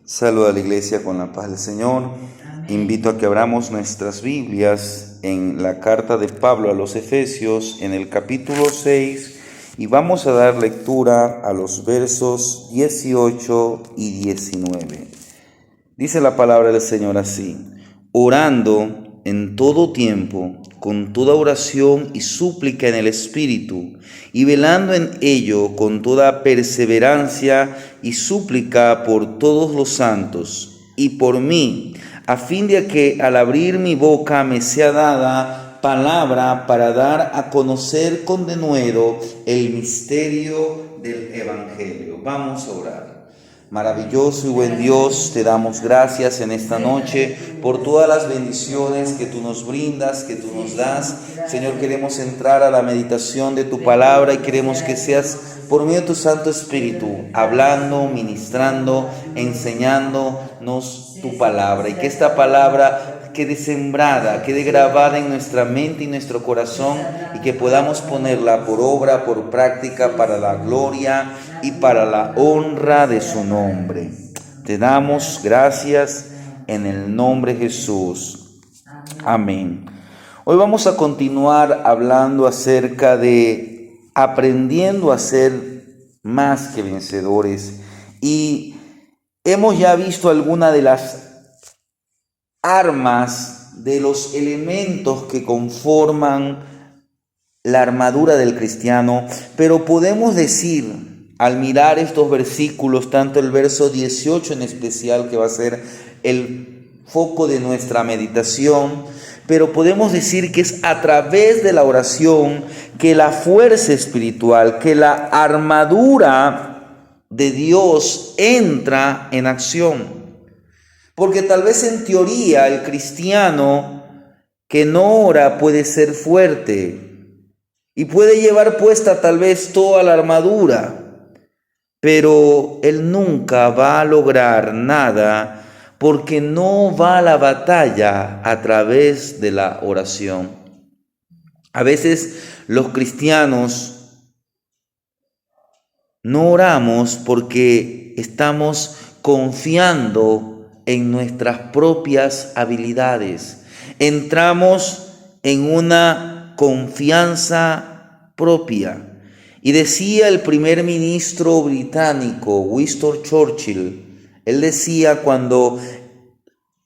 Saluda a la iglesia con la paz del Señor. Invito a que abramos nuestras Biblias en la carta de Pablo a los Efesios, en el capítulo 6, y vamos a dar lectura a los versos 18 y 19. Dice la palabra del Señor así: orando en todo tiempo, con toda oración y súplica en el Espíritu, y velando en ello con toda perseverancia y súplica por todos los santos, y por mí, a fin de que al abrir mi boca me sea dada palabra para dar a conocer con denuedo el misterio del Evangelio. Vamos a orar. Maravilloso y buen Dios, te damos gracias en esta noche por todas las bendiciones que tú nos brindas, que tú nos das. Señor, queremos entrar a la meditación de tu palabra y queremos que seas por medio de tu Santo Espíritu hablando, ministrando, enseñándonos tu palabra, y que esta palabra quede sembrada, quede grabada en nuestra mente y nuestro corazón, y que podamos ponerla por obra, por práctica, para la gloria y para la honra de su nombre. Te damos gracias en el nombre de Jesús. Amén. Hoy vamos a continuar hablando acerca de aprendiendo a ser más que vencedores, y hemos ya visto algunas de las armas, de los elementos que conforman la armadura del cristiano, pero podemos decir, al mirar estos versículos, tanto el verso 18 en especial, que va a ser el foco de nuestra meditación, pero podemos decir que es a través de la oración que la fuerza espiritual, que la armadura de Dios entra en acción. Porque tal vez en teoría el cristiano que no ora puede ser fuerte y puede llevar puesta tal vez toda la armadura, pero él nunca va a lograr nada porque no va a la batalla a través de la oración. A veces los cristianos no oramos porque estamos confiando en nuestras propias habilidades. Entramos en una confianza propia. Y decía el primer ministro británico, Winston Churchill, él decía cuando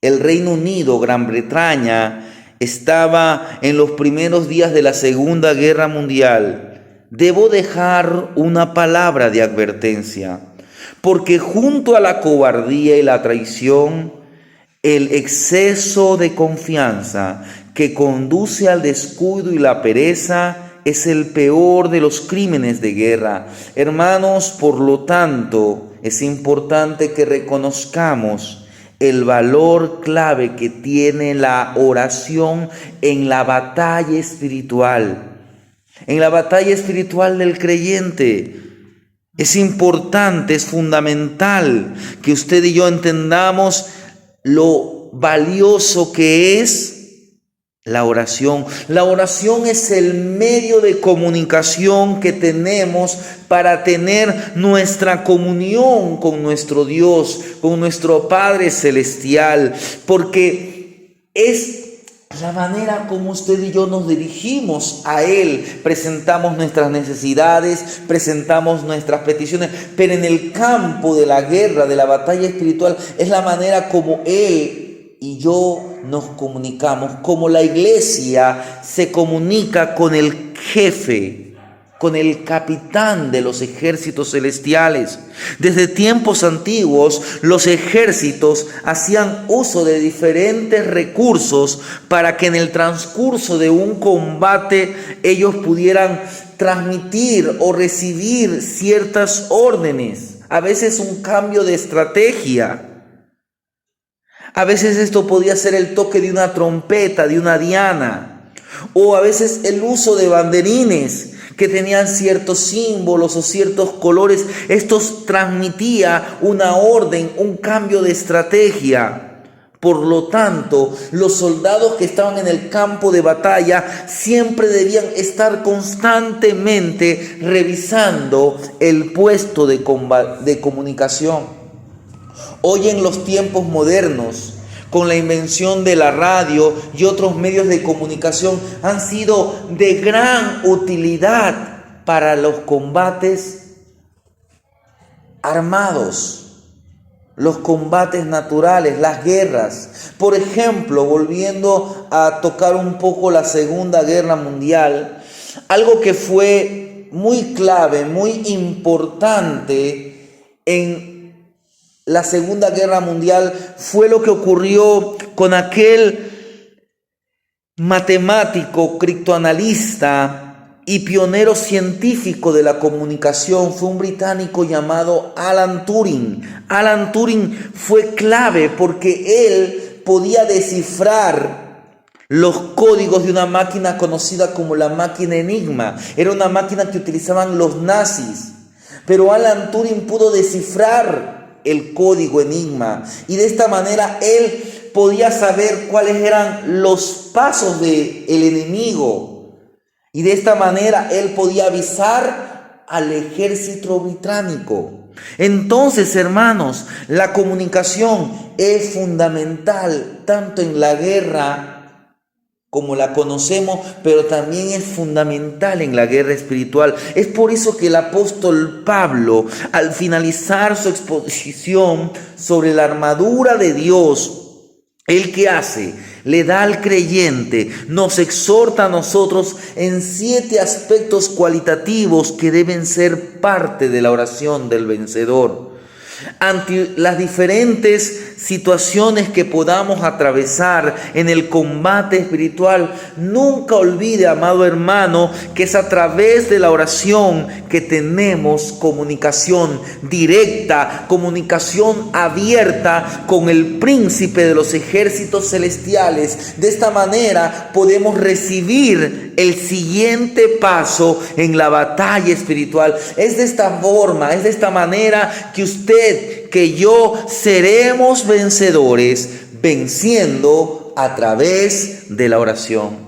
el Reino Unido, Gran Bretaña, estaba en los primeros días de la Segunda Guerra Mundial: debo dejar una palabra de advertencia, porque junto a la cobardía y la traición, el exceso de confianza que conduce al descuido y la pereza es el peor de los crímenes de guerra. Hermanos, por lo tanto, es importante que reconozcamos el valor clave que tiene la oración en la batalla espiritual, del creyente. Es importante, es fundamental que usted y yo entendamos lo valioso que es la oración. La oración es el medio de comunicación que tenemos para tener nuestra comunión con nuestro Dios, con nuestro Padre Celestial, porque es la manera como usted y yo nos dirigimos a Él. Presentamos nuestras necesidades, presentamos nuestras peticiones, pero en el campo de la guerra, de la batalla espiritual, es la manera como Él y yo nos comunicamos, como la iglesia se comunica con el jefe, con el capitán de los ejércitos celestiales. Desde tiempos antiguos, los ejércitos hacían uso de diferentes recursos para que en el transcurso de un combate ellos pudieran transmitir o recibir ciertas órdenes. A veces un cambio de estrategia. A veces esto podía ser el toque de una trompeta, de una diana, o a veces el uso de banderines que tenían ciertos símbolos o ciertos colores. Esto transmitía una orden, un cambio de estrategia. Por lo tanto, los soldados que estaban en el campo de batalla siempre debían estar constantemente revisando el puesto de comunicación. Hoy en los tiempos modernos, con la invención de la radio y otros medios de comunicación, han sido de gran utilidad para los combates armados, los combates naturales, las guerras. Por ejemplo, volviendo a tocar un poco la Segunda Guerra Mundial, algo que fue muy clave, muy importante en la Segunda Guerra Mundial fue lo que ocurrió con aquel matemático, criptoanalista y pionero científico de la comunicación. Fue un británico llamado Alan Turing. Alan Turing fue clave porque él podía descifrar los códigos de una máquina conocida como la máquina Enigma. Era una máquina que utilizaban los nazis, pero Alan Turing pudo descifrar el código Enigma, y de esta manera él podía saber cuáles eran los pasos del enemigo, y de esta manera él podía avisar al ejército británico. Entonces, hermanos, la comunicación es fundamental tanto en la guerra como la conocemos, pero también es fundamental en la guerra espiritual. Es por eso que el apóstol Pablo, al finalizar su exposición sobre la armadura de Dios, ¿él qué hace? Le da al creyente, nos exhorta a nosotros en 7 aspectos cualitativos que deben ser parte de la oración del vencedor. Ante las diferentes situaciones que podamos atravesar en el combate espiritual, nunca olvide, amado hermano, que es a través de la oración que tenemos comunicación directa, comunicación abierta con el príncipe de los ejércitos celestiales. De esta manera podemos recibir el siguiente paso en la batalla espiritual. Es de esta forma, es de esta manera que usted, que yo seremos vencedores, venciendo a través de la oración.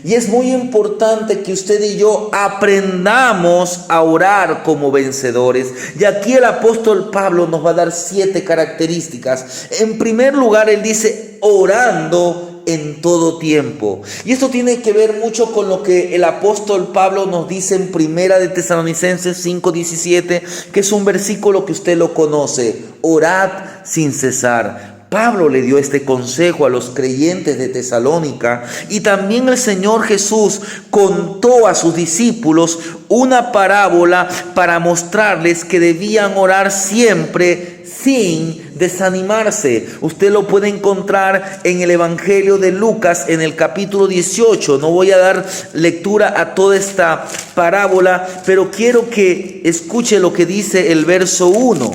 Y es muy importante que usted y yo aprendamos a orar como vencedores. Y aquí el apóstol Pablo nos va a dar 7 características. En primer lugar, él dice orando en todo tiempo. Y esto tiene que ver mucho con lo que el apóstol Pablo nos dice en Primera de Tesalonicenses 5:17, que es un versículo que usted lo conoce: orad sin cesar. Pablo le dio este consejo a los creyentes de Tesalónica, y también el Señor Jesús contó a sus discípulos una parábola para mostrarles que debían orar siempre sin desanimarse. Usted lo puede encontrar en el Evangelio de Lucas en el capítulo 18. No voy a dar lectura a toda esta parábola, pero quiero que escuche lo que dice el verso 1.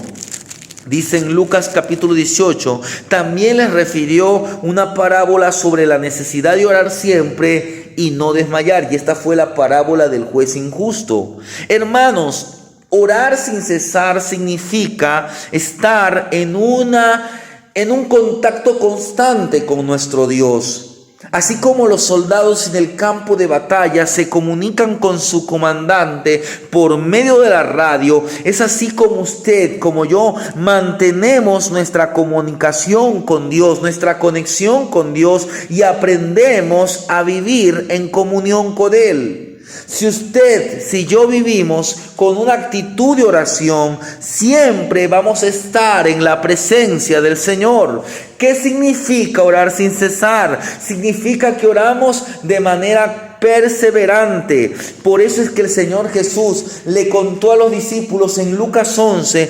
Dice en Lucas capítulo 18, también les refirió una parábola sobre la necesidad de orar siempre y no desmayar. Y esta fue la parábola del juez injusto. Hermanos, orar sin cesar significa estar en un contacto constante con nuestro Dios. Así como los soldados en el campo de batalla se comunican con su comandante por medio de la radio, es así como usted, como yo, mantenemos nuestra comunicación con Dios, nuestra conexión con Dios, y aprendemos a vivir en comunión con Él. Si yo vivimos con una actitud de oración, siempre vamos a estar en la presencia del Señor. ¿Qué significa orar sin cesar? Significa que oramos de manera perseverante. Por eso es que el Señor Jesús le contó a los discípulos en Lucas 11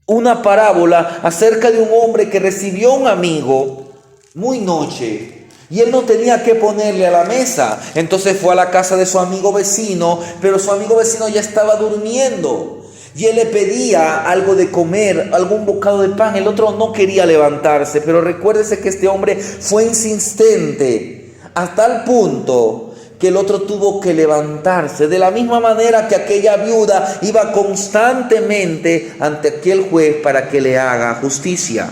una parábola acerca de un hombre que recibió un amigo muy noche. Y él no tenía que ponerle a la mesa. Entonces fue a la casa de su amigo vecino, pero su amigo vecino ya estaba durmiendo. Y él le pedía algo de comer, algún bocado de pan. El otro no quería levantarse, pero recuérdese que este hombre fue insistente hasta el punto que el otro tuvo que levantarse. De la misma manera que aquella viuda iba constantemente ante aquel juez para que le haga justicia.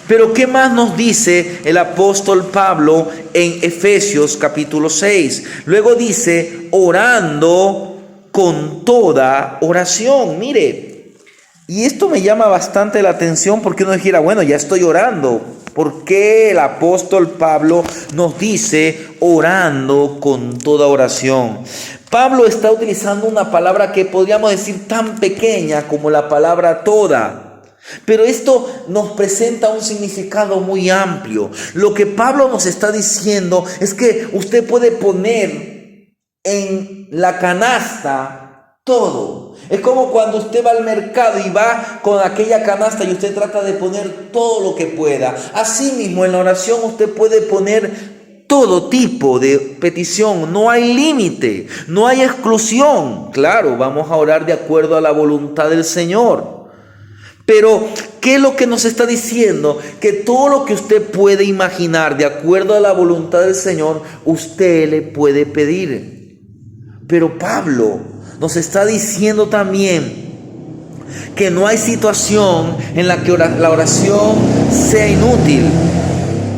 Pero ¿qué más nos dice el apóstol Pablo en Efesios capítulo 6? Luego dice, orando con toda oración. Mire, Y esto me llama bastante la atención porque uno dijera, bueno, ya estoy orando. ¿Por qué el apóstol Pablo nos dice orando con toda oración? Pablo está utilizando una palabra que podríamos decir tan pequeña como la palabra toda. Pero esto nos presenta un significado muy amplio. Lo que Pablo nos está diciendo es que usted puede poner en la canasta todo. Es como cuando usted va al mercado y va con aquella canasta y usted trata de poner todo lo que pueda. Asimismo, en la oración usted puede poner todo tipo de petición. No hay límite, no hay exclusión. Claro, vamos a orar de acuerdo a la voluntad del Señor. Pero, ¿qué es lo que nos está diciendo? Que todo lo que usted puede imaginar de acuerdo a la voluntad del Señor, usted le puede pedir. Pero Pablo nos está diciendo también que no hay situación en la que la oración sea inútil.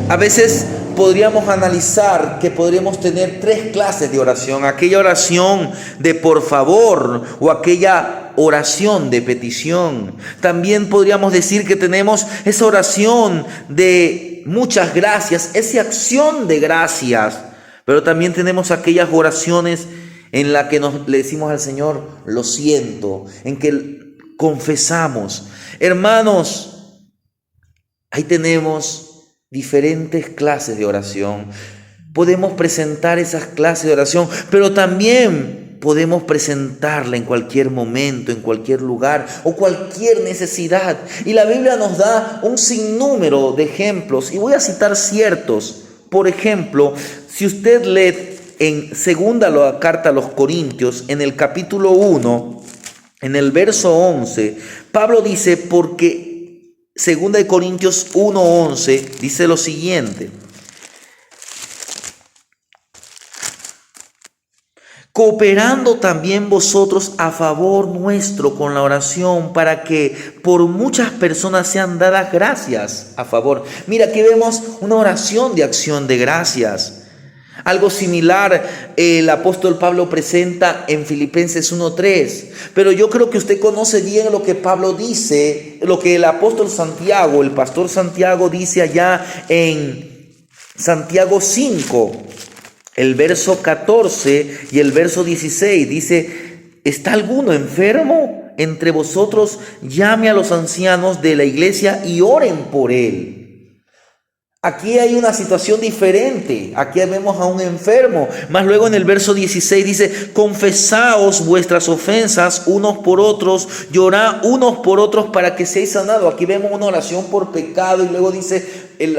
A veces podríamos analizar que podríamos tener 3 clases de oración. Aquella oración de por favor o aquella oración de petición. También podríamos decir que tenemos esa oración de muchas gracias, esa acción de gracias. Pero también tenemos aquellas oraciones en la que le decimos al Señor, lo siento, en que confesamos. Hermanos, ahí tenemos diferentes clases de oración. Podemos presentar esas clases de oración, pero también podemos presentarla en cualquier momento, en cualquier lugar o cualquier necesidad. Y la Biblia nos da un sinnúmero de ejemplos, y voy a citar ciertos. Por ejemplo, si usted lee en segunda la carta a los Corintios, en el capítulo 1, en el verso 11, Pablo dice, porque segunda de Corintios 1:11 dice lo siguiente: cooperando también vosotros a favor nuestro con la oración, para que por muchas personas sean dadas gracias a favor. Mira, aquí vemos una oración de acción de gracias. Algo similar el apóstol Pablo presenta en Filipenses 1:3. Pero yo creo que usted conoce bien lo que Pablo dice, lo que el apóstol Santiago, el pastor Santiago dice allá en Santiago 5, el verso 14 y el verso 16. Dice, ¿está alguno enfermo entre vosotros? Llame a los ancianos de la iglesia y oren por él. Aquí hay una situación diferente. Aquí vemos a un enfermo. Más luego en el verso 16 dice, confesaos vuestras ofensas unos por otros, llorad unos por otros para que seáis sanados. Aquí vemos una oración por pecado, y luego dice el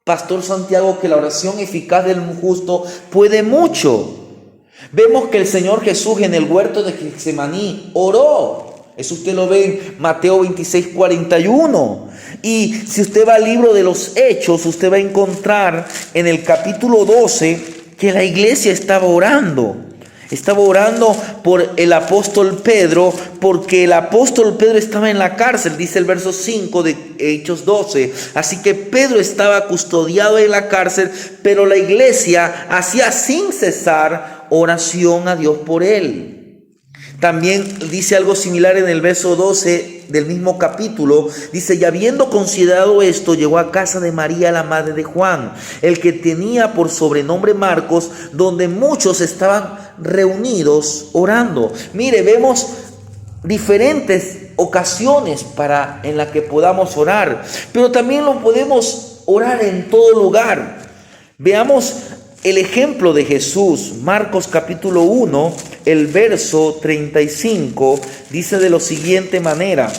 pastor Santiago que la oración eficaz del justo puede mucho. Vemos que el Señor Jesús en el huerto de Getsemaní oró. Eso usted lo ve en Mateo 26:41. Y si usted va al libro de los Hechos, usted va a encontrar en el capítulo 12 que la iglesia estaba orando. Estaba orando por el apóstol Pedro, porque el apóstol Pedro estaba en la cárcel, dice el verso 5 de Hechos 12. Así que Pedro estaba custodiado en la cárcel, pero la iglesia hacía sin cesar oración a Dios por él. También dice algo similar en el verso 12 del mismo capítulo. Dice, y habiendo considerado esto, llegó a casa de María, la madre de Juan, el que tenía por sobrenombre Marcos, donde muchos estaban reunidos orando. Mire, vemos diferentes ocasiones en las que podamos orar, pero también lo podemos orar en todo lugar. Veamos el ejemplo de Jesús. Marcos capítulo 1, el verso 35, dice de la siguiente manera: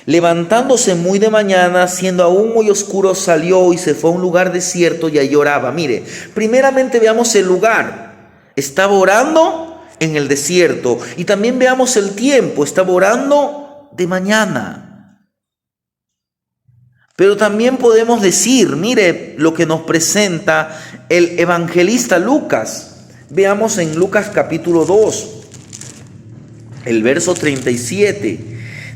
levantándose muy de mañana, siendo aún muy oscuro, salió y se fue a un lugar desierto y allí oraba. Mire, primeramente veamos el lugar. Estaba orando en el desierto, y también veamos el tiempo. Estaba orando de mañana. Pero también podemos decir, mire lo que nos presenta el evangelista Lucas. Veamos en Lucas capítulo 2, el verso 37.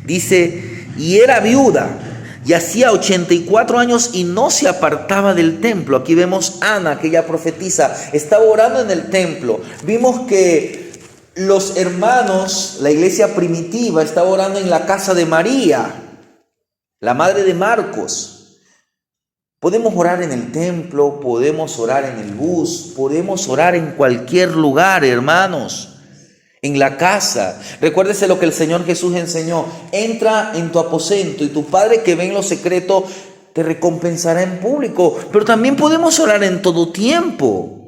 Dice, y era viuda, y hacía 84 años y no se apartaba del templo. Aquí vemos a Ana, aquella profetisa, estaba orando en el templo. Vimos que Los hermanos, la iglesia primitiva, estaba orando en la casa de María, la madre de Marcos. Podemos orar en el templo, podemos orar en el bus, podemos orar en cualquier lugar, hermanos, en la casa. Recuérdese lo que el Señor Jesús enseñó: entra en tu aposento y tu Padre que ve en lo secreto te recompensará en público. Pero también podemos orar en todo tiempo.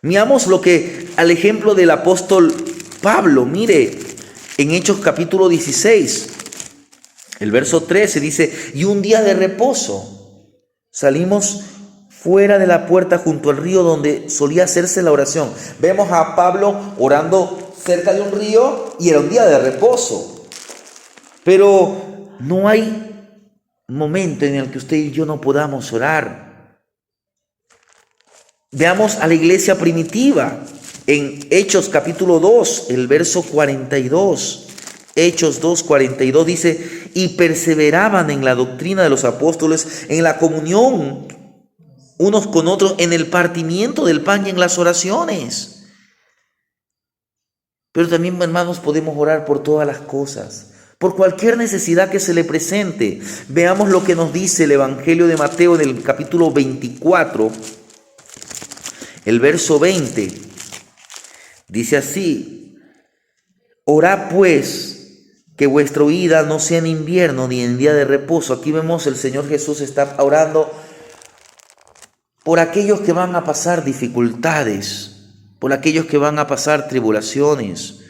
Miramos lo que al ejemplo del apóstol Pablo, mire, en Hechos capítulo 16, el verso 13 dice: y un día de reposo salimos fuera de la puerta junto al río donde solía hacerse la oración. Vemos a Pablo orando cerca de un río y era un día de reposo. Pero no hay momento en el que usted y yo no podamos orar. Veamos a la iglesia primitiva en Hechos capítulo 2, el verso 42. Hechos 2, 42 dice: y perseveraban en la doctrina de los apóstoles, en la comunión unos con otros, en el partimiento del pan y en las oraciones. Pero también, hermanos, podemos orar por todas las cosas, por cualquier necesidad que se le presente. Veamos lo que nos dice el Evangelio de Mateo en el capítulo 24, el verso 20. Dice así: orad pues que vuestra huida no sea en invierno ni en día de reposo. Aquí vemos el Señor Jesús está orando por aquellos que van a pasar dificultades, por aquellos que van a pasar tribulaciones.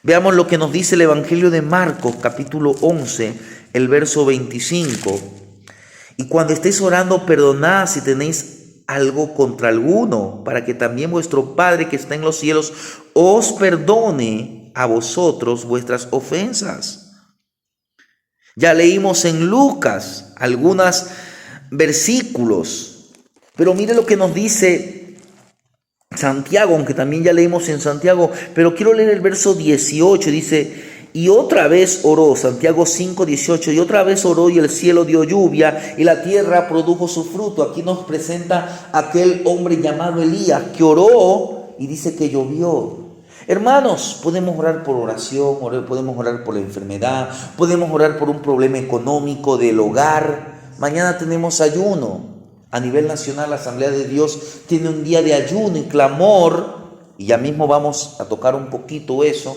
Veamos lo que nos dice el Evangelio de Marcos, capítulo 11, el verso 25. Y cuando estéis orando, perdonad si tenéis algo contra alguno, para que también vuestro Padre que está en los cielos os perdone a vosotros vuestras ofensas. Ya leímos en Lucas algunos versículos, pero mire lo que nos dice Santiago, aunque también ya leímos en Santiago, pero quiero leer el verso 18, dice: y otra vez oró, Santiago 5, 18, y otra vez oró y el cielo dio lluvia y la tierra produjo su fruto. Aquí nos presenta aquel hombre llamado Elías que oró y dice que llovió. Hermanos, podemos orar por oración, podemos orar por la enfermedad, podemos orar por un problema económico del hogar. Mañana tenemos ayuno. A nivel nacional, la Asamblea de Dios tiene un día de ayuno y clamor, y ya mismo vamos a tocar un poquito eso,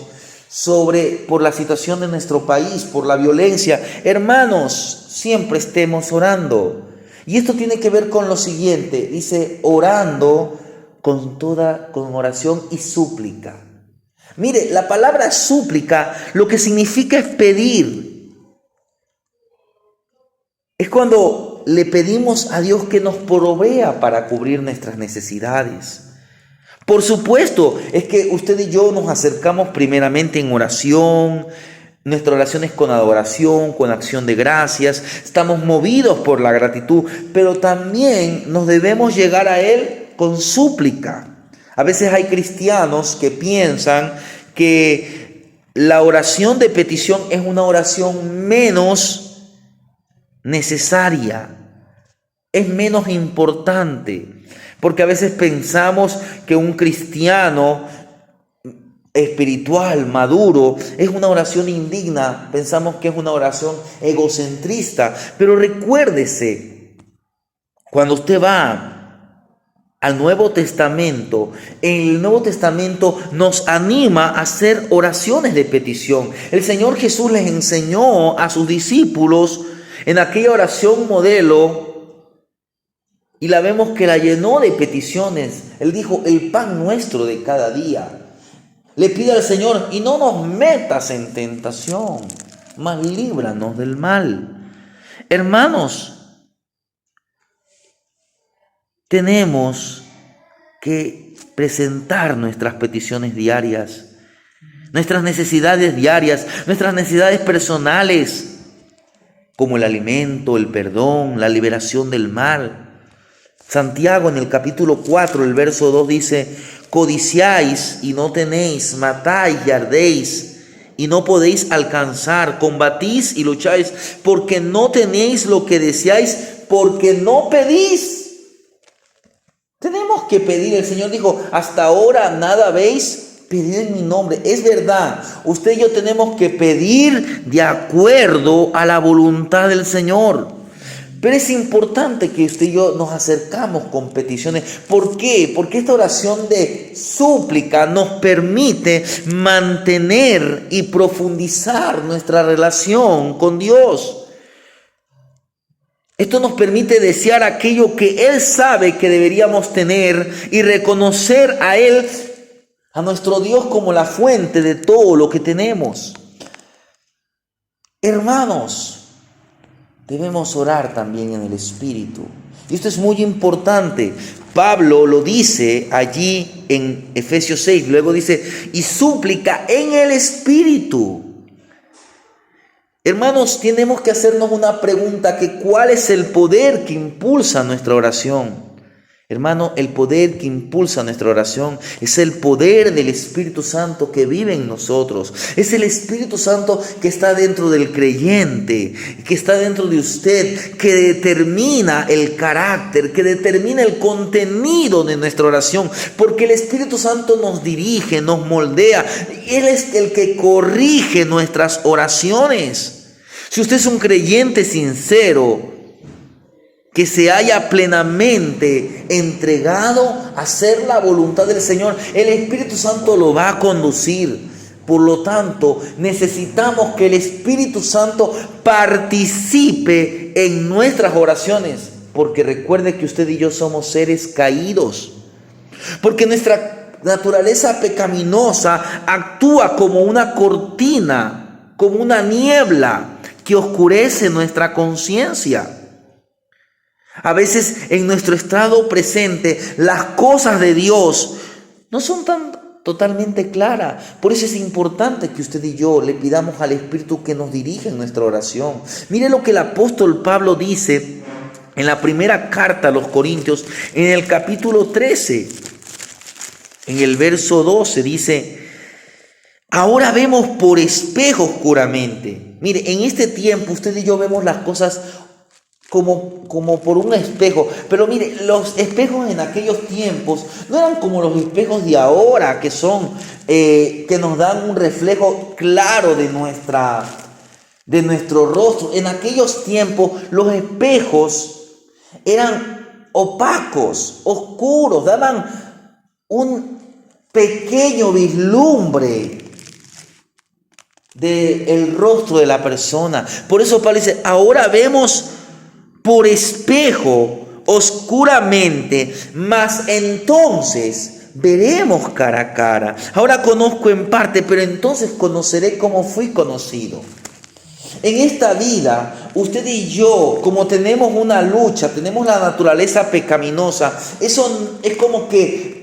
por la situación de nuestro país, por la violencia. Hermanos, siempre estemos orando. Y esto tiene que ver con lo siguiente, dice: orando con oración y súplica. Mire, la palabra súplica lo que significa es pedir. Es cuando le pedimos a Dios que nos provea para cubrir nuestras necesidades. Por supuesto, es que usted y yo nos acercamos primeramente en oración. Nuestra oración es con adoración, con acción de gracias. Estamos movidos por la gratitud, pero también nos debemos llegar a Él con súplica. A veces hay cristianos que piensan que la oración de petición es una oración menos necesaria, es menos importante. Porque a veces pensamos que un cristiano espiritual, maduro, es una oración indigna. Pensamos que es una oración egocentrista. Pero recuérdese, cuando usted va al Nuevo Testamento, en el Nuevo Testamento nos anima a hacer oraciones de petición. El Señor Jesús les enseñó a sus discípulos en aquella oración modelo, y la vemos que la llenó de peticiones. Él dijo: el pan nuestro de cada día. Le pide al Señor: y no nos metas en tentación, mas líbranos del mal. Hermanos, tenemos que presentar nuestras peticiones diarias, nuestras necesidades diarias, nuestras necesidades personales, como el alimento, el perdón, la liberación del mal. Santiago en el capítulo 4, el verso 2 dice: codiciáis y no tenéis, matáis y ardéis y no podéis alcanzar, combatís y lucháis porque no tenéis lo que deseáis, porque no pedís. Tenemos que pedir. El Señor dijo: hasta ahora nada habéis pedir en mi nombre. Es verdad, usted y yo tenemos que pedir de acuerdo a la voluntad del Señor. Pero es importante que usted y yo nos acercamos con peticiones. ¿Por qué? Porque esta oración de súplica nos permite mantener y profundizar nuestra relación con Dios. Esto nos permite desear aquello que Él sabe que deberíamos tener y reconocer a Él, a nuestro Dios, como la fuente de todo lo que tenemos. Hermanos, debemos orar también en el Espíritu. Y esto es muy importante. Pablo lo dice allí en Efesios 6. Luego dice, y súplica en el Espíritu. Hermanos, tenemos que hacernos una pregunta, que ¿cuál es el poder que impulsa nuestra oración? Hermano, el poder que impulsa nuestra oración es el poder del Espíritu Santo que vive en nosotros. Es el Espíritu Santo que está dentro del creyente, que está dentro de usted, que determina el carácter, que determina el contenido de nuestra oración. Porque el Espíritu Santo nos dirige, nos moldea. Él es el que corrige nuestras oraciones. Si usted es un creyente sincero, que se haya plenamente entregado a hacer la voluntad del Señor, el Espíritu Santo lo va a conducir. Por lo tanto, necesitamos que el Espíritu Santo participe en nuestras oraciones, porque recuerde que usted y yo somos seres caídos, porque nuestra naturaleza pecaminosa actúa como una cortina, como una niebla que oscurece nuestra conciencia. A veces en nuestro estado presente las cosas de Dios no son tan totalmente claras. Por eso es importante que usted y yo le pidamos al Espíritu que nos dirija en nuestra oración. Mire lo que el apóstol Pablo dice en la primera carta a los Corintios, en el capítulo 13, en el verso 12 dice: ahora vemos por espejo oscuramente. Mire, en este tiempo usted y yo vemos las cosas como por un espejo. Pero mire, los espejos en aquellos tiempos no eran como los espejos de ahora, que son que nos dan un reflejo claro de nuestro rostro. En aquellos tiempos los espejos eran opacos, oscuros, daban un pequeño vislumbre del rostro de la persona. Por eso Pablo dice: ahora vemos por espejo, oscuramente, mas entonces veremos cara a cara. Ahora conozco en parte, pero entonces conoceré como fui conocido. En esta vida, usted y yo, como tenemos una lucha, tenemos la naturaleza pecaminosa, eso es como que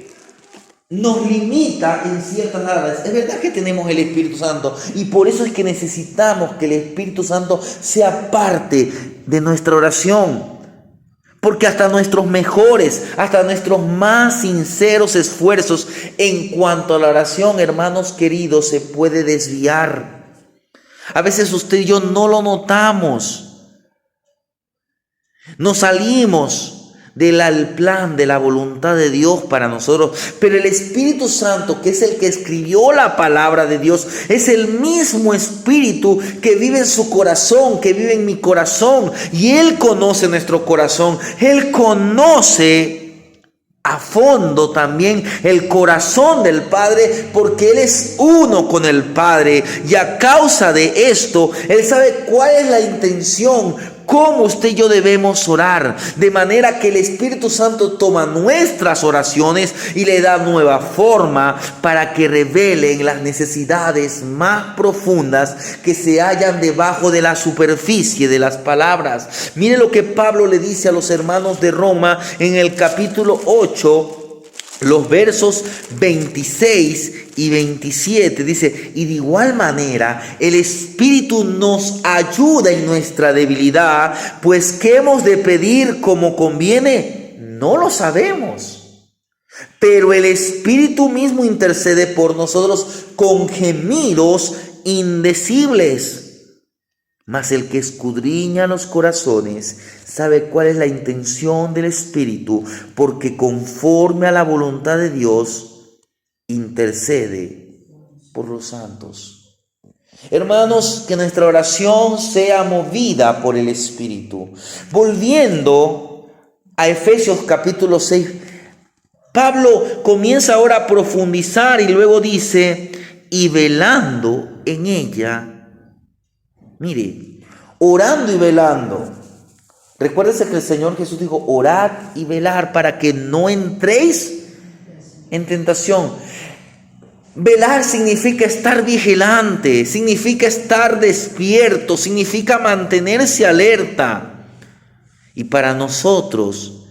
nos limita en ciertas áreas. Es verdad que tenemos el Espíritu Santo, y por eso es que necesitamos que el Espíritu Santo sea parte de nuestra oración. Porque hasta nuestros mejores, hasta nuestros más sinceros esfuerzos en cuanto a la oración, hermanos queridos, se puede desviar. A veces usted y yo no lo notamos. Nos salimos del plan, de la voluntad de Dios para nosotros. Pero el Espíritu Santo, que es el que escribió la palabra de Dios, es el mismo Espíritu que vive en su corazón, que vive en mi corazón. Y Él conoce nuestro corazón. Él conoce a fondo también el corazón del Padre, porque Él es uno con el Padre. Y a causa de esto, Él sabe cuál es la intención, cómo usted y yo debemos orar, de manera que el Espíritu Santo toma nuestras oraciones y le da nueva forma para que revelen las necesidades más profundas que se hallan debajo de la superficie de las palabras. Mire lo que Pablo le dice a los hermanos de Roma en el capítulo 8, los versos 26 y 27, dice: y de igual manera el Espíritu nos ayuda en nuestra debilidad, pues ¿qué hemos de pedir como conviene? No lo sabemos. Pero el Espíritu mismo intercede por nosotros con gemidos indecibles. Mas el que escudriña los corazones sabe cuál es la intención del Espíritu, porque conforme a la voluntad de Dios intercede por los santos. Hermanos, que nuestra oración sea movida por el Espíritu. Volviendo a Efesios capítulo 6, Pablo comienza ahora a profundizar y luego dice, y velando en ella, mire, orando y velando. Recuérdense que el Señor Jesús dijo, orad y velar para que no entréis en tentación. Velar significa estar vigilante, significa estar despierto, significa mantenerse alerta. Y para nosotros,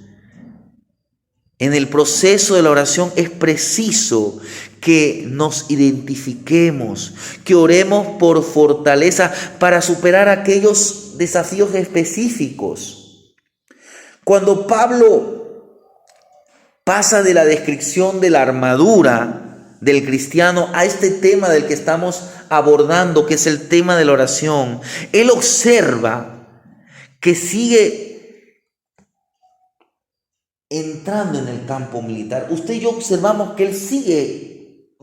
en el proceso de la oración es preciso que nos identifiquemos, que oremos por fortaleza para superar aquellos desafíos específicos. Cuando Pablo pasa de la descripción de la armadura del cristiano a este tema del que estamos abordando, que es el tema de la oración, él observa que sigue entrando en el campo militar. Usted y yo observamos que él sigue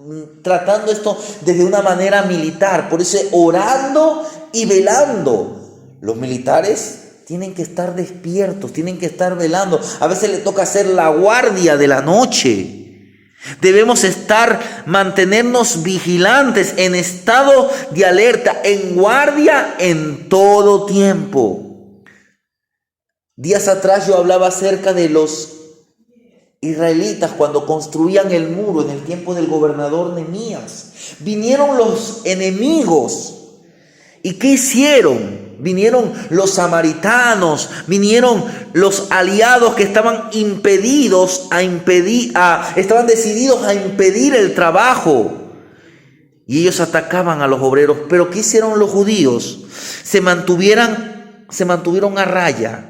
tratando esto desde una manera militar, por eso orando y velando. Los militares tienen que estar despiertos, tienen que estar velando. A veces le toca hacer la guardia de la noche. Debemos mantenernos vigilantes, en estado de alerta, en guardia en todo tiempo. Días atrás yo hablaba acerca de los israelitas cuando construían el muro en el tiempo del gobernador Nehemías. Vinieron los enemigos. ¿Y qué hicieron? Vinieron los samaritanos, vinieron los aliados que estaban estaban decididos a impedir el trabajo. Y ellos atacaban a los obreros. Pero ¿qué hicieron los judíos? Se mantuvieron a raya.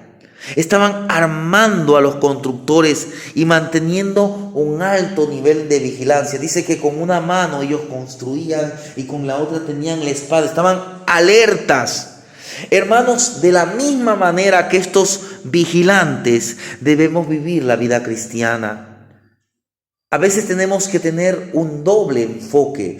Estaban armando a los constructores y manteniendo un alto nivel de vigilancia. Dice que con una mano ellos construían y con la otra tenían la espada. Estaban alertas. Hermanos, de la misma manera que estos vigilantes debemos vivir la vida cristiana. A veces tenemos que tener un doble enfoque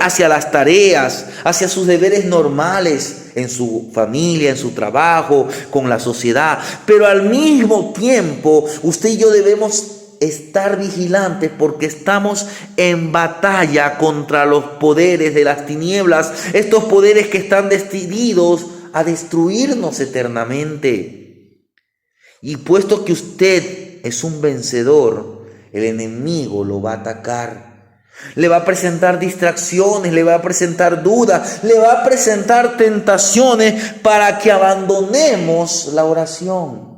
hacia las tareas, hacia sus deberes normales, en su familia, en su trabajo, con la sociedad. Pero al mismo tiempo, usted y yo debemos estar vigilantes porque estamos en batalla contra los poderes de las tinieblas, estos poderes que están decididos a destruirnos eternamente. Y puesto que usted es un vencedor, el enemigo lo va a atacar, le va a presentar distracciones, le va a presentar dudas, le va a presentar tentaciones para que abandonemos la oración.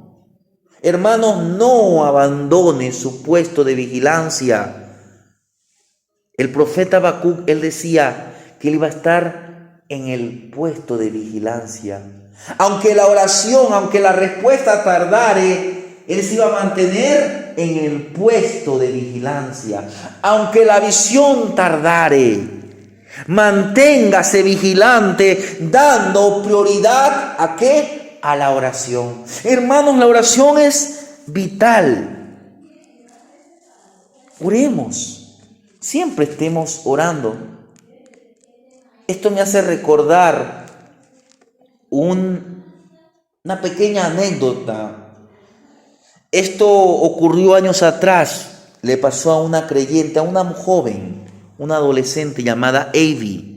Hermanos, no abandone su puesto de vigilancia. El profeta Habacuc, él decía que él iba a estar en el puesto de vigilancia. Aunque la oración, aunque la respuesta tardare, él se iba a mantener en el puesto de vigilancia. Aunque la visión tardare, manténgase vigilante, dando prioridad ¿a qué? A la oración. Hermanos, la oración es vital. Oremos, siempre estemos orando. Esto me hace recordar una pequeña anécdota. Esto ocurrió años atrás, le pasó a una creyente, a una joven, una adolescente llamada Avi.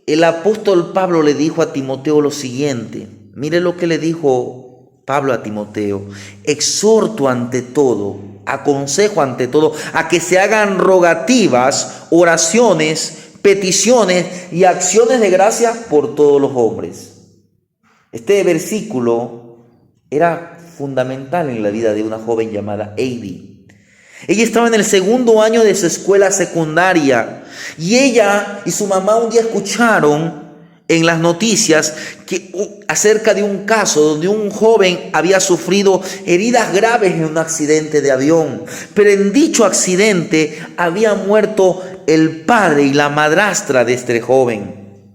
El apóstol Pablo le dijo a Timoteo lo siguiente, mire lo que le dijo Pablo a Timoteo: exhorto ante todo, aconsejo ante todo, a que se hagan rogativas, oraciones, peticiones y acciones de gracia por todos los hombres. Este versículo era fundamental en la vida de una joven llamada Avi. Ella estaba en el segundo año de su escuela secundaria y ella y su mamá un día escucharon en las noticias acerca de un caso donde un joven había sufrido heridas graves en un accidente de avión. Pero en dicho accidente había muerto el padre y la madrastra de este joven.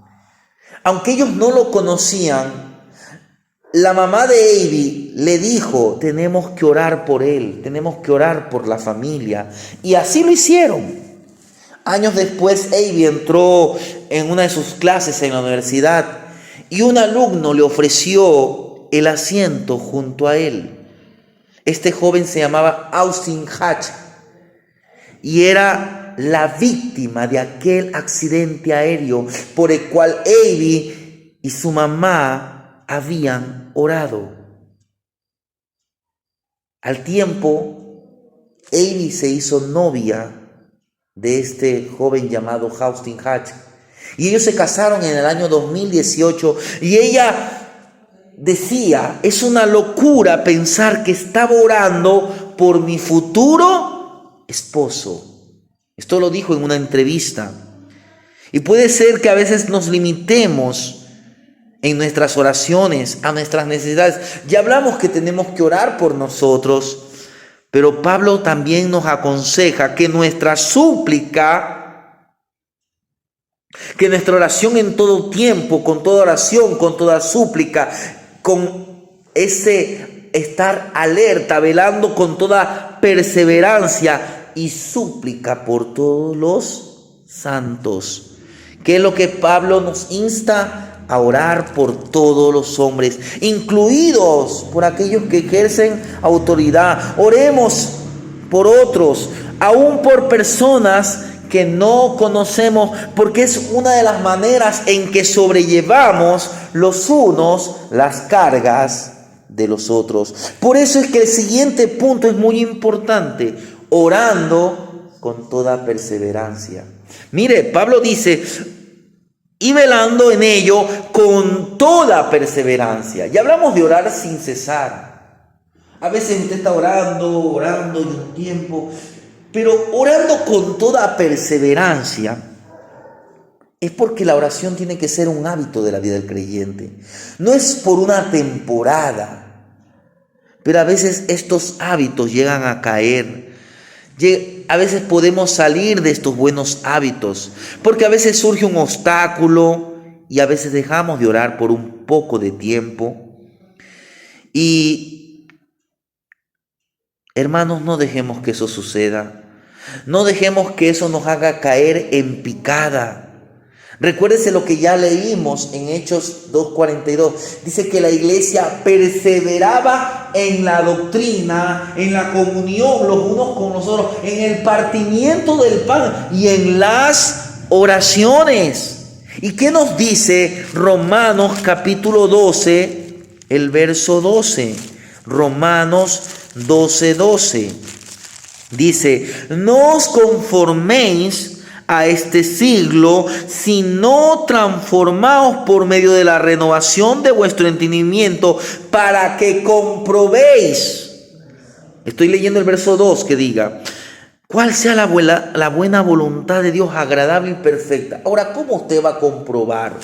Aunque ellos no lo conocían, la mamá de Avi Avi le dijo, tenemos que orar por él, tenemos que orar por la familia. Y así lo hicieron. Años después, Avi entró en una de sus clases en la universidad y un alumno le ofreció el asiento junto a él. Este joven se llamaba Austin Hatch y era la víctima de aquel accidente aéreo por el cual Avi y su mamá habían orado. Al tiempo, Avi se hizo novia de este joven llamado Austin Hatch y ellos se casaron en el año 2018 y ella decía, es una locura pensar que estaba orando por mi futuro esposo. Esto lo dijo en una entrevista. Y puede ser que a veces nos limitemos en nuestras oraciones a nuestras necesidades. Ya hablamos que tenemos que orar por nosotros, pero Pablo también nos aconseja que nuestra súplica, que nuestra oración en todo tiempo, con toda oración, con toda súplica, con ese estar alerta, velando con toda perseverancia y súplica por todos los santos. ¿Qué es lo que Pablo nos insta? A orar por todos los hombres, incluidos por aquellos que ejercen autoridad. Oremos por otros, aún por personas que no conocemos, porque es una de las maneras en que sobrellevamos los unos las cargas de los otros. Por eso es que el siguiente punto es muy importante: orando con toda perseverancia. Mire, Pablo dice, y velando en ello con toda perseverancia. Ya hablamos de orar sin cesar. A veces usted está orando y un tiempo, pero orando con toda perseverancia es porque la oración tiene que ser un hábito de la vida del creyente. No es por una temporada, pero a veces estos hábitos llegan a caer. A veces podemos salir de estos buenos hábitos, porque a veces surge un obstáculo y a veces dejamos de orar por un poco de tiempo. Y hermanos, no dejemos que eso suceda. No dejemos que eso nos haga caer en picada. Recuérdese lo que ya leímos en Hechos 2:42. Dice que la iglesia perseveraba en la doctrina, en la comunión los unos con los otros, en el partimiento del pan y en las oraciones. ¿Y qué nos dice Romanos capítulo 12, el verso 12? Romanos 12:12. Dice, no os conforméis a este siglo, sino transformaos por medio de la renovación de vuestro entendimiento, para que comprobéis. Estoy leyendo el verso 2 que diga, cuál sea la buena voluntad de Dios, agradable y perfecta. Ahora, ¿cómo usted va a comprobar?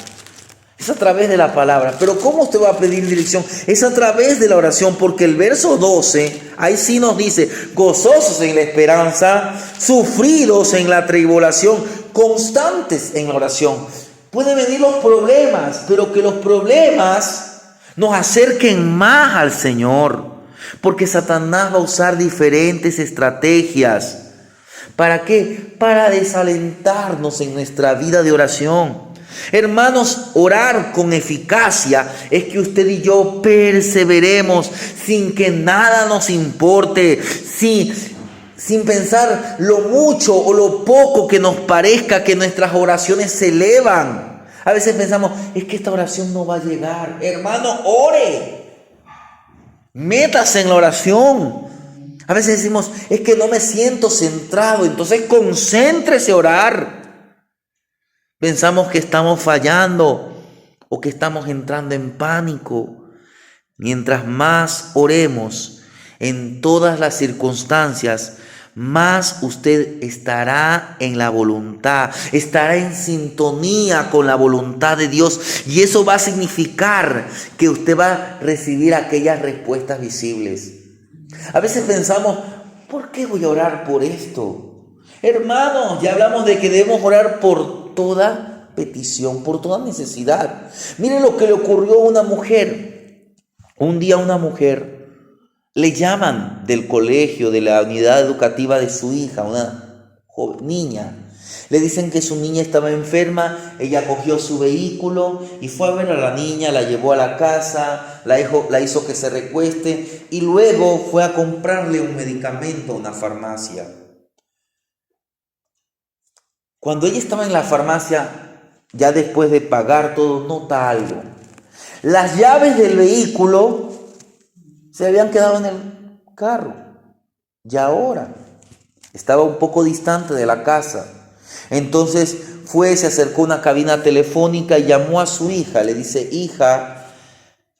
Es a través de la palabra. Pero ¿cómo usted va a pedir dirección? Es a través de la oración, porque el verso 12, ahí sí nos dice, gozosos en la esperanza, sufridos en la tribulación, constantes en la oración. Pueden venir los problemas, pero que los problemas nos acerquen más al Señor, porque Satanás va a usar diferentes estrategias. ¿Para qué? Para desalentarnos en nuestra vida de oración. Hermanos, orar con eficacia es que usted y yo perseveremos sin que nada nos importe, sin pensar lo mucho o lo poco que nos parezca que nuestras oraciones se elevan. A veces pensamos, es que esta oración no va a llegar. Hermano, ore. Métase en la oración. A veces decimos, es que no me siento centrado. Entonces concéntrese a orar. Pensamos que estamos fallando o que estamos entrando en pánico. Mientras más oremos en todas las circunstancias, más usted estará en la voluntad, estará en sintonía con la voluntad de Dios. Y eso va a significar que usted va a recibir aquellas respuestas visibles. A veces pensamos, ¿por qué voy a orar por esto? Hermanos, ya hablamos de que debemos orar por toda petición, por toda necesidad. Miren lo que le ocurrió a una mujer. Un día una mujer le llaman del colegio, de la unidad educativa de su hija, una joven niña. Le dicen que su niña estaba enferma, ella cogió su vehículo y fue a ver a la niña, la llevó a la casa, la hizo que se recueste y luego fue a comprarle un medicamento a una farmacia. Cuando ella estaba en la farmacia, ya después de pagar todo, nota algo. Las llaves del vehículo se habían quedado en el carro. Y ahora estaba un poco distante de la casa. Entonces se acercó a una cabina telefónica y llamó a su hija. Le dice: hija,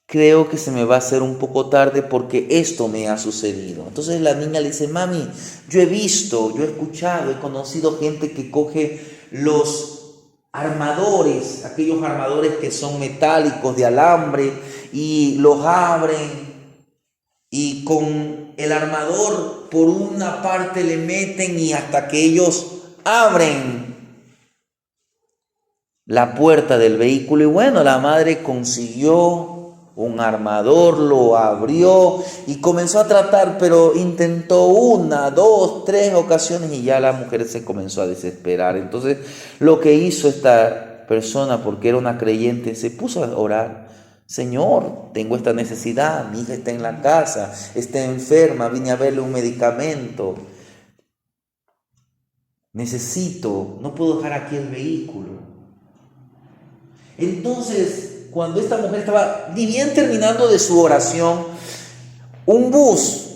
creo que se me va a hacer un poco tarde porque esto me ha sucedido. Entonces la niña le dice: mami, yo he visto, yo he escuchado, he conocido gente que coge los armadores, aquellos armadores que son metálicos de alambre, y los abren y con el armador por una parte le meten y hasta que ellos abren la puerta del vehículo. Y bueno, la madre consiguió un armador, lo abrió y comenzó a tratar, pero intentó 1, 2, 3 ocasiones y ya la mujer se comenzó a desesperar. Entonces lo que hizo esta persona, porque era una creyente, se puso a orar: Señor, tengo esta necesidad, mi hija está en la casa, está enferma, vine a verle un medicamento, no puedo dejar aquí el vehículo. Entonces, cuando esta mujer estaba ni bien terminando de su oración, un bus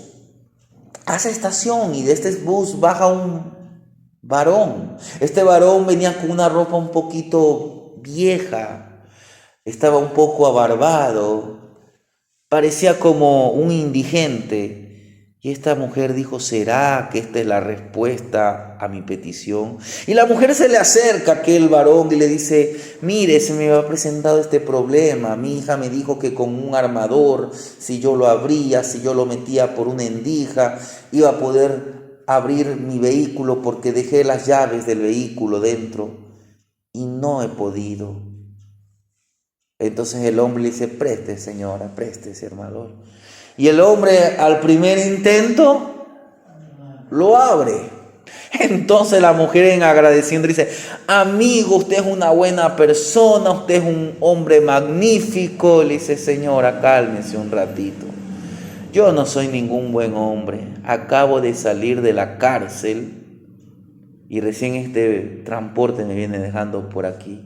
hace estación y de este bus baja un varón. Este varón venía con una ropa un poquito vieja, estaba un poco abarbado, parecía como un indigente. Y esta mujer dijo: ¿será que esta es la respuesta a mi petición? Y la mujer se le acerca a aquel varón y le dice: mire, se me ha presentado este problema. Mi hija me dijo que con un armador, si yo lo abría, si yo lo metía por una endija, iba a poder abrir mi vehículo porque dejé las llaves del vehículo dentro y no he podido. Entonces el hombre le dice: preste, señora, preste ese armador. Y el hombre al primer intento lo abre. Entonces la mujer, en agradeciendo, dice: amigo, usted es una buena persona, usted es un hombre magnífico. Le dice: señora, cálmese un ratito. Yo no soy ningún buen hombre. Acabo de salir de la cárcel y recién este transporte me viene dejando por aquí.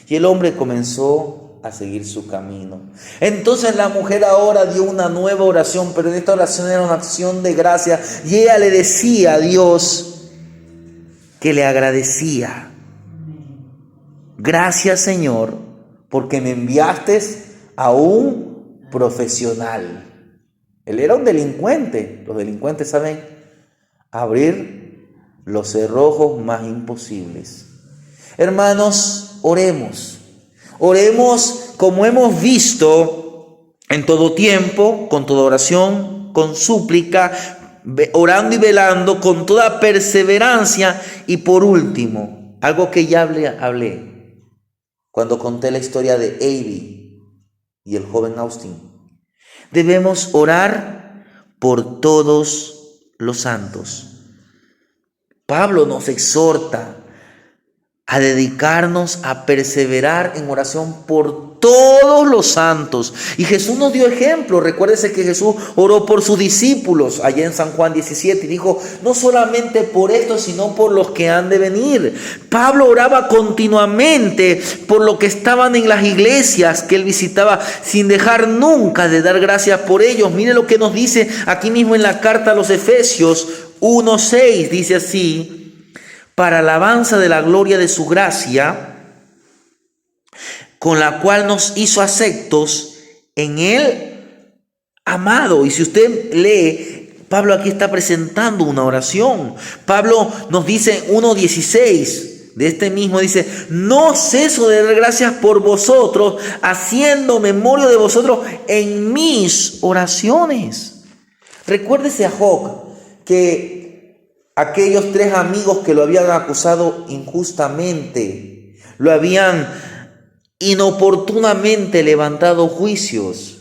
Y el hombre comenzó a seguir su camino. Entonces la mujer ahora dio una nueva oración, pero en esta oración era una acción de gracia, y ella le decía a Dios que le agradecía: gracias, Señor, porque me enviaste a un profesional. Él era un delincuente. Los delincuentes saben abrir los cerrojos más imposibles. Hermanos, oremos. Oremos como hemos visto en todo tiempo, con toda oración, con súplica, orando y velando con toda perseverancia. Y por último, algo que ya hablé cuando conté la historia de Abby y el joven Austin: debemos orar por todos los santos. Pablo nos exhorta a dedicarnos a perseverar en oración por todos los santos. Y Jesús nos dio ejemplo. Recuérdese que Jesús oró por sus discípulos allá en San Juan 17 y dijo: no solamente por estos, sino por los que han de venir. Pablo oraba continuamente por los que estaban en las iglesias que él visitaba, sin dejar nunca de dar gracias por ellos. Mire lo que nos dice aquí mismo en la carta a los Efesios 1:6. Dice así: para alabanza de la gloria de su gracia, con la cual nos hizo aceptos en el amado. Y si usted lee, Pablo aquí está presentando una oración. Pablo nos dice en 1:16 de este mismo, dice: no ceso de dar gracias por vosotros, haciendo memoria de vosotros en mis oraciones. Recuérdese a Job, que aquellos 3 amigos que lo habían acusado injustamente, lo habían inoportunamente levantado juicios.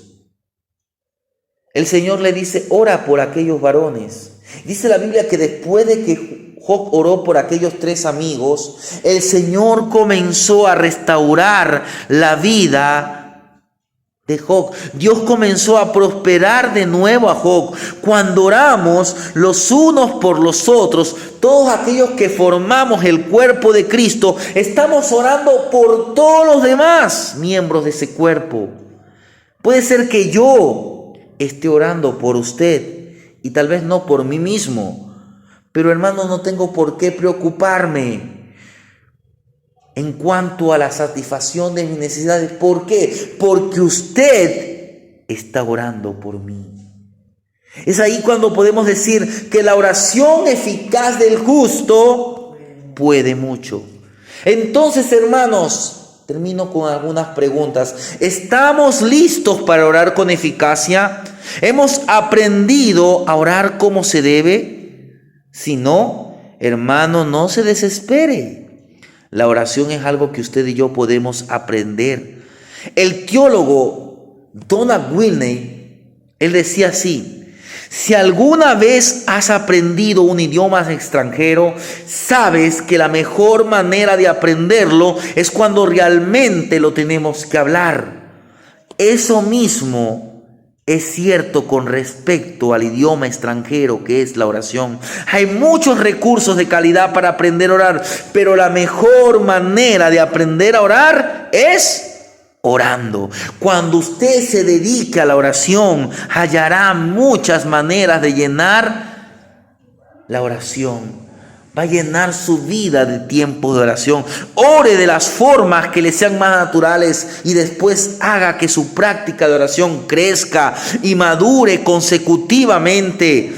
el Señor le dice, ora por aquellos varones. Dice la Biblia que después de que Job oró por aquellos 3 amigos, el Señor comenzó a restaurar la vida de Job. Dios comenzó a prosperar de nuevo a Job. Cuando oramos los unos por los otros, todos aquellos que formamos el cuerpo de Cristo, estamos orando por todos los demás miembros de ese cuerpo. Puede ser que yo esté orando por usted y tal vez no por mí mismo, pero hermano, no tengo por qué preocuparme en cuanto a la satisfacción de mis necesidades. ¿Por qué? Porque usted está orando por mí. Es ahí cuando podemos decir que la oración eficaz del justo puede mucho. Entonces, hermanos, termino con algunas preguntas. ¿Estamos listos para orar con eficacia? ¿Hemos aprendido a orar como se debe? Si no, hermano, no se desespere. La oración es algo que usted y yo podemos aprender. El teólogo Donald Whitney, él decía así: si alguna vez has aprendido un idioma extranjero, sabes que la mejor manera de aprenderlo es cuando realmente lo tenemos que hablar. Eso mismo es cierto con respecto al idioma extranjero que es la oración. Hay muchos recursos de calidad para aprender a orar, pero la mejor manera de aprender a orar es orando. Cuando usted se dedique a la oración, hallará muchas maneras de llenar la oración. Va a llenar su vida de tiempos de oración. Ore de las formas que le sean más naturales y después haga que su práctica de oración crezca y madure consecutivamente.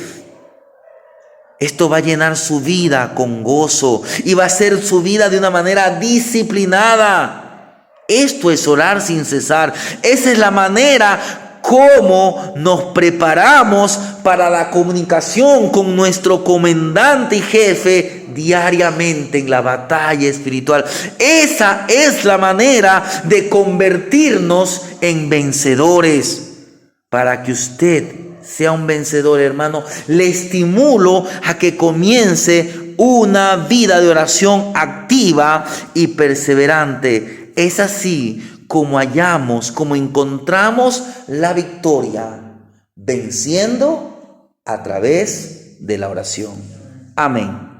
Esto va a llenar su vida con gozo y va a ser su vida de una manera disciplinada. Esto es orar sin cesar. Esa es la manera como nos preparamos para la comunicación con nuestro comandante y jefe diariamente en la batalla espiritual. Esa es la manera de convertirnos en vencedores. Para que usted sea un vencedor, hermano, le estimulo a que comience una vida de oración activa y perseverante. Es así como encontramos la victoria, venciendo a través de la oración. Amén.